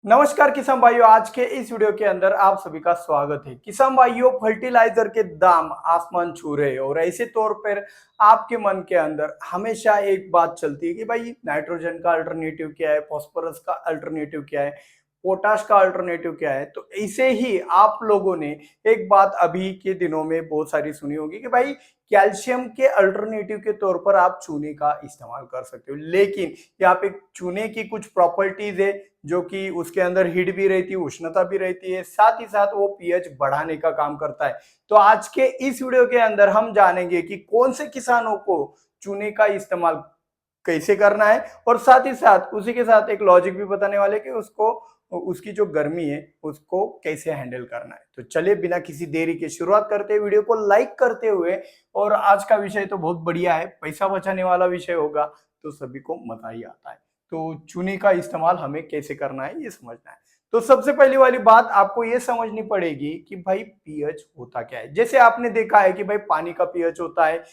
नमस्कार किसान भाइयों, आज के इस वीडियो के अंदर आप सभी का स्वागत है। किसान भाइयों, फर्टिलाइजर के दाम आसमान छू रहे हैं और ऐसे तौर पर आपके मन के अंदर हमेशा एक बात चलती है कि भाई नाइट्रोजन का अल्टरनेटिव क्या है, फास्फोरस का अल्टरनेटिव क्या है, पोटाश का अल्टरनेटिव क्या है। तो ऐसे ही आप लोगों ने एक बात अभी के दिनों में बहुत सारी सुनी होगी कि भाई कैल्शियम के अल्टरनेटिव के तौर पर आप चूने का इस्तेमाल कर सकते हो। लेकिन यहाँ पे चूने की कुछ प्रॉपर्टीज है जो कि उसके अंदर हीट भी रहती है, उष्णता भी रहती है, साथ ही साथ वो पीएच बढ़ाने का काम करता है। तो आज के इस वीडियो के अंदर हम जानेंगे कि कौन से किसानों को चूने का इस्तेमाल कैसे करना है और साथ ही साथ उसी के साथ एक लॉजिक भी बताने वाले कि उसको उसकी जो गर्मी है उसको कैसे हैंडल करना है। तो चलिए बिना किसी देरी के शुरुआत करते हैं, वीडियो को लाइक करते हुए। और आज का विषय तो बहुत बढ़िया है, पैसा बचाने वाला विषय होगा तो सभी को मजा ही आता है। तो चूने का इस्तेमाल हमें कैसे करना है ये समझना है। तो सबसे पहली वाली बात आपको ये समझनी पड़ेगी कि भाई पीएच होता क्या है। जैसे आपने देखा है कि भाई पानी का पीएच होता है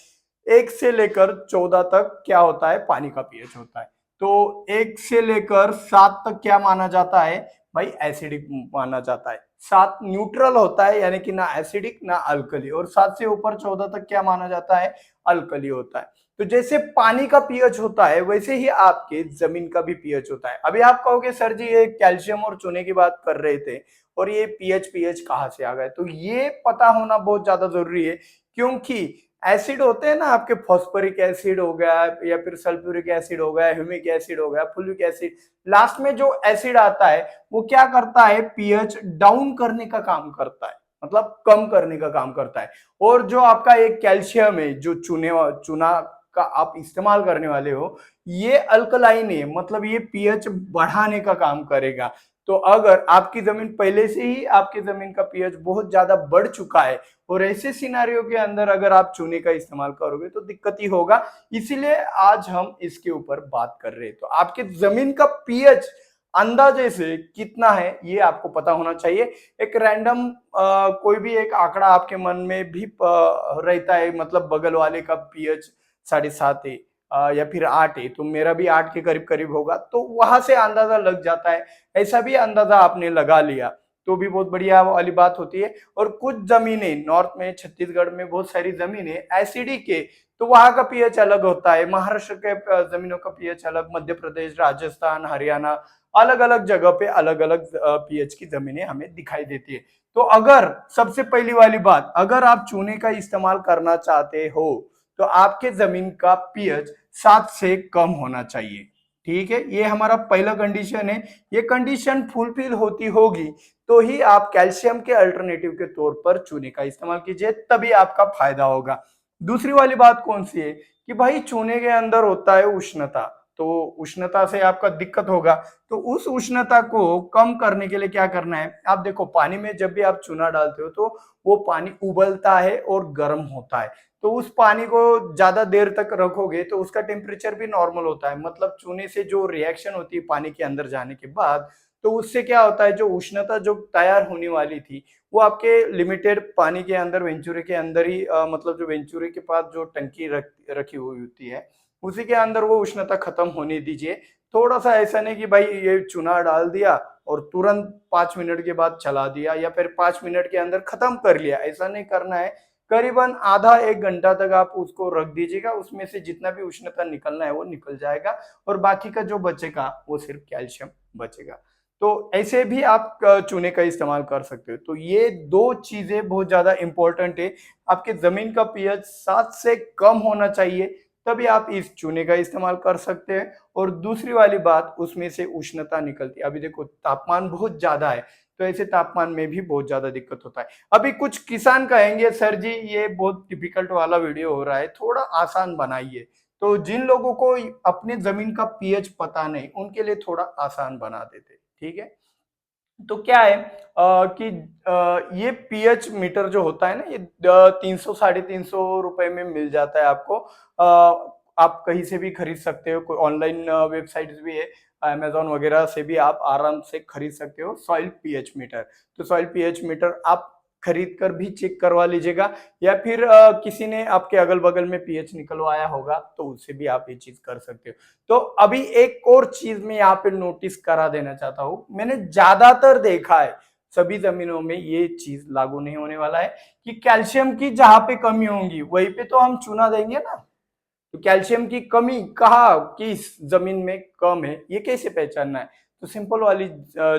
1 से लेकर 14 तक, क्या होता है, पानी का पीएच होता है। तो 1 से लेकर 7 तक क्या माना जाता है भाई, एसिडिक माना जाता है। 7 न्यूट्रल होता है यानी कि ना एसिडिक ना अल्कली, और 7 से ऊपर 14 तक क्या माना जाता है, अल्कली होता है। तो जैसे पानी का पीएच होता है वैसे ही आपके जमीन का भी पीएच होता है। अभी आप कहोगे सर जी ये कैल्शियम और चूने की बात कर रहे थे और ये पीएच कहाँ से आ गए। तो ये पता होना बहुत ज्यादा जरूरी है, क्योंकि एसिड होते हैं ना आपके, फॉस्फोरिक एसिड हो गया या फिर सल्फ्यूरिक एसिड हो गया, ह्यूमिक एसिड हो गया, फुलिक एसिड, लास्ट में जो एसिड आता है वो क्या करता है, पीएच डाउन करने का काम करता है, मतलब कम करने का काम करता है। और जो आपका एक कैल्शियम है जो चूना का आप इस्तेमाल करने वाले हो, ये अल्कलाइन है, मतलब ये पीएच बढ़ाने का काम करेगा। तो अगर आपकी जमीन पहले से ही आपकी जमीन का पीएच बहुत ज्यादा बढ़ चुका है और ऐसे सिनारियों के अंदर अगर आप चूने का इस्तेमाल करोगे तो दिक्कत ही होगा। इसीलिए आज हम इसके ऊपर बात कर रहे हैं। तो आपके जमीन का पीएच अंदाजे से कितना है ये आपको पता होना चाहिए। एक रैंडम कोई भी एक आंकड़ा आपके मन में भी रहता है, मतलब बगल वाले का पीएच 7.5 है या फिर 8 है तो मेरा भी 8 के करीब करीब होगा, तो वहां से अंदाजा लग जाता है। ऐसा भी अंदाजा आपने लगा लिया तो भी बहुत बढ़िया वाली बात होती है। और कुछ जमीनें नॉर्थ में, छत्तीसगढ़ में बहुत सारी जमीनें एसिडिक है, तो वहां का पीएच अलग होता है। महाराष्ट्र के जमीनों का पीएच अलग, मध्य प्रदेश, राजस्थान, हरियाणा, अलग अलग जगह पे अलग अलग पीएच की जमीनें हमें दिखाई देती है। तो अगर सबसे पहली वाली बात, अगर आप चूने का इस्तेमाल करना चाहते हो तो आपके जमीन का पीएच 7 से कम होना चाहिए। ठीक है, ये हमारा पहला कंडीशन है। ये कंडीशन फुलफिल होती होगी तो ही आप कैल्शियम के अल्टरनेटिव के तौर पर चूने का इस्तेमाल कीजिए, तभी आपका फायदा होगा। दूसरी वाली बात कौन सी है कि भाई चूने के अंदर होता है उष्णता, तो उष्णता से आपका दिक्कत होगा। तो उस उष्णता को कम करने के लिए क्या करना है, आप देखो पानी में जब भी आप चूना डालते हो तो वो पानी उबलता है और गर्म होता है। तो उस पानी को ज्यादा देर तक रखोगे तो उसका टेम्परेचर भी नॉर्मल होता है, मतलब चूने से जो रिएक्शन होती है पानी के अंदर जाने के बाद, तो उससे क्या होता है, जो उष्णता जो तैयार होने वाली थी वो आपके लिमिटेड पानी के अंदर, वेंचुरे के अंदर ही मतलब जो वेंचुरे के पास जो टंकी रखी हुई होती है उसी के अंदर वो उष्णता खत्म होने दीजिए। थोड़ा सा ऐसा नहीं कि भाई ये चूना डाल दिया और तुरंत 5 मिनट के बाद चला दिया या फिर 5 मिनट के अंदर खत्म कर लिया, ऐसा नहीं करना है। करीबन आधा 1 घंटा तक आप उसको रख दीजिएगा, उसमें से जितना भी उष्णता निकलना है वो निकल जाएगा और बाकी का जो बचेगा वो सिर्फ कैल्शियम बचेगा। तो ऐसे भी आप चूने का इस्तेमाल कर सकते हो। तो ये दो चीजें बहुत ज्यादा इंपॉर्टेंट है। आपके जमीन का पीएच 7 से कम होना चाहिए, तभी आप इस चूने का इस्तेमाल कर सकते हैं। और दूसरी वाली बात, उसमें से उष्णता निकलती है। अभी देखो तापमान बहुत ज्यादा है तो ऐसे तापमान में भी बहुत ज्यादा दिक्कत होता है। अभी कुछ किसान कहेंगे सर जी ये बहुत डिफिकल्ट वाला वीडियो हो रहा है, थोड़ा आसान बनाइए। तो जिन लोगों को अपने जमीन का पीएच पता नहीं उनके लिए थोड़ा आसान बना देते, ठीक है। तो क्या है कि ये पीएच मीटर जो होता है ना, ये 300 350 रुपए में मिल जाता है आपको। आप कहीं से भी खरीद सकते हो, कोई ऑनलाइन वेबसाइट्स भी है, अमेजोन वगैरह से भी आप आराम से खरीद सकते हो सॉइल पीएच मीटर। तो सॉइल पीएच मीटर आप खरीद कर भी चेक करवा लीजिएगा, या फिर किसी ने आपके अगल बगल में पीएच निकलवाया होगा तो उससे भी आप ये चीज कर सकते हो। तो अभी एक और चीज मैं यहाँ पे नोटिस करा देना चाहता हूँ, मैंने ज्यादातर देखा है सभी जमीनों में ये चीज लागू नहीं होने वाला है कि कैल्शियम की जहां पे कमी होगी वहीं पे तो हम चूना देंगे ना। तो कैल्शियम की कमी कहाँ किस जमीन में कम है ये कैसे पहचानना है? तो सिंपल वाली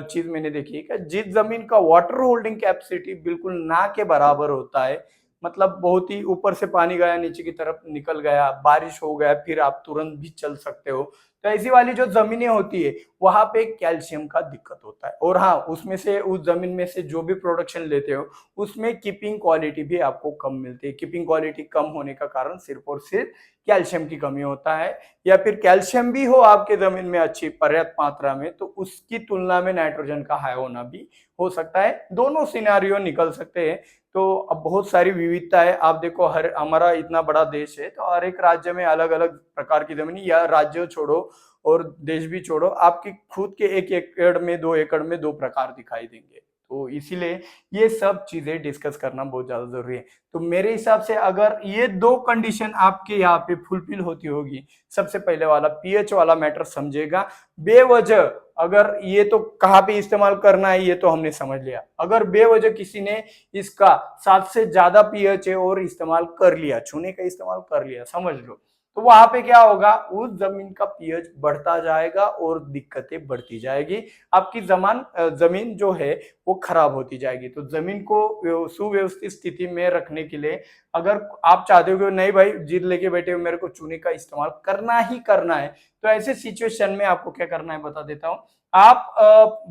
चीज मैंने देखी है कि जिस जमीन का वाटर होल्डिंग कैपेसिटी बिल्कुल ना के बराबर होता है, मतलब बहुत ही ऊपर से पानी गया नीचे की तरफ निकल गया, बारिश हो गया, फिर आप तुरंत भी चल सकते हो, तो ऐसी वाली जो जमीनें होती है वहां पे कैल्शियम का दिक्कत होता है। और हाँ, उसमें से उस जमीन में से जो भी प्रोडक्शन लेते हो उसमें कीपिंग क्वालिटी भी आपको कम मिलती है। कीपिंग क्वालिटी कम होने का कारण सिर्फ और सिर्फ कैल्शियम की कमी होता है, या फिर कैल्शियम भी हो आपके जमीन में अच्छी पर्याप्त मात्रा में तो उसकी तुलना में नाइट्रोजन का हाई होना भी हो सकता है। दोनों सिनारियो निकल सकते हैं। तो अब बहुत सारी विविधता है। आप देखो, हर हमारा इतना बड़ा देश है तो हर एक राज्य में अलग अलग प्रकार की जमीन, या राज्य छोड़ो और देश भी छोड़ो, आपकी खुद के 1 एकड़ में 2 एकड़ में 2 प्रकार दिखाई देंगे। तो इसीलिए ये सब चीजें डिस्कस करना बहुत ज्यादा जरूरी है। तो मेरे हिसाब से अगर ये 2 कंडीशन आपके यहाँ पे फुलफिल होती होगी, सबसे पहले वाला पीएच वाला मैटर समझेगा, बेवजह अगर ये तो कहाँ पे इस्तेमाल करना है ये तो हमने समझ लिया, अगर बेवजह किसी ने इसका 7 से ज्यादा पीएच है और इस्तेमाल कर लिया, चूने का इस्तेमाल कर लिया समझ लो, तो वहां पे क्या होगा, उस जमीन का पीएच बढ़ता जाएगा और दिक्कतें बढ़ती जाएगी, आपकी जमीन जो है वो खराब होती जाएगी। तो जमीन को सुव्यवस्थित स्थिति में रखने के लिए अगर आप चाहते हो कि नहीं भाई जिद लेके बैठे हो मेरे को चूने का इस्तेमाल करना ही करना है, तो ऐसे सिचुएशन में आपको क्या करना है बता देता हूँ। आप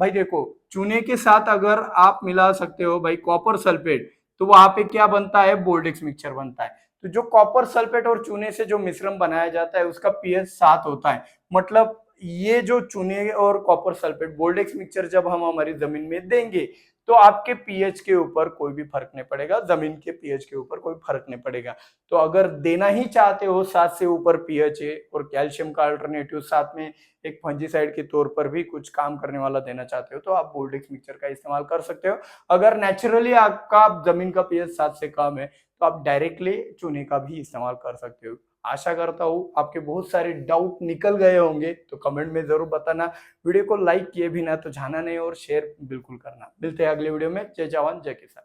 भाई देखो, चूने के साथ अगर आप मिला सकते हो भाई कॉपर सल्फेट, तो वहां पे क्या बनता है, बोल्डेक्स मिक्सचर बनता है। तो जो कॉपर सल्फेट और चूने से जो मिश्रण बनाया जाता है उसका पीएच 7 होता है। मतलब ये जो चूने और कॉपर सल्फेट बोल्डेक्स मिक्सचर जब हम हमारी जमीन में देंगे तो आपके पीएच के ऊपर कोई भी फर्क नहीं पड़ेगा, जमीन के पीएच के ऊपर कोई फर्क नहीं पड़ेगा। तो अगर देना ही चाहते हो 7 से ऊपर पीएच है और कैल्शियम का अल्टरनेटिव साथ में एक फंजीसाइड के तौर पर भी कुछ काम करने वाला देना चाहते हो तो आप बोल्डेक्स मिक्सचर का इस्तेमाल कर सकते हो। अगर नेचुरली आपका जमीन का पीएच 7 से कम है तो आप डायरेक्टली चूने का भी इस्तेमाल कर सकते हो। आशा करता हूँ आपके बहुत सारे डाउट निकल गए होंगे, तो कमेंट में जरूर बताना। वीडियो को लाइक किए भी ना तो जाना नहीं और शेयर बिल्कुल करना। मिलते हैं अगले वीडियो में। जय जवान जय किसान।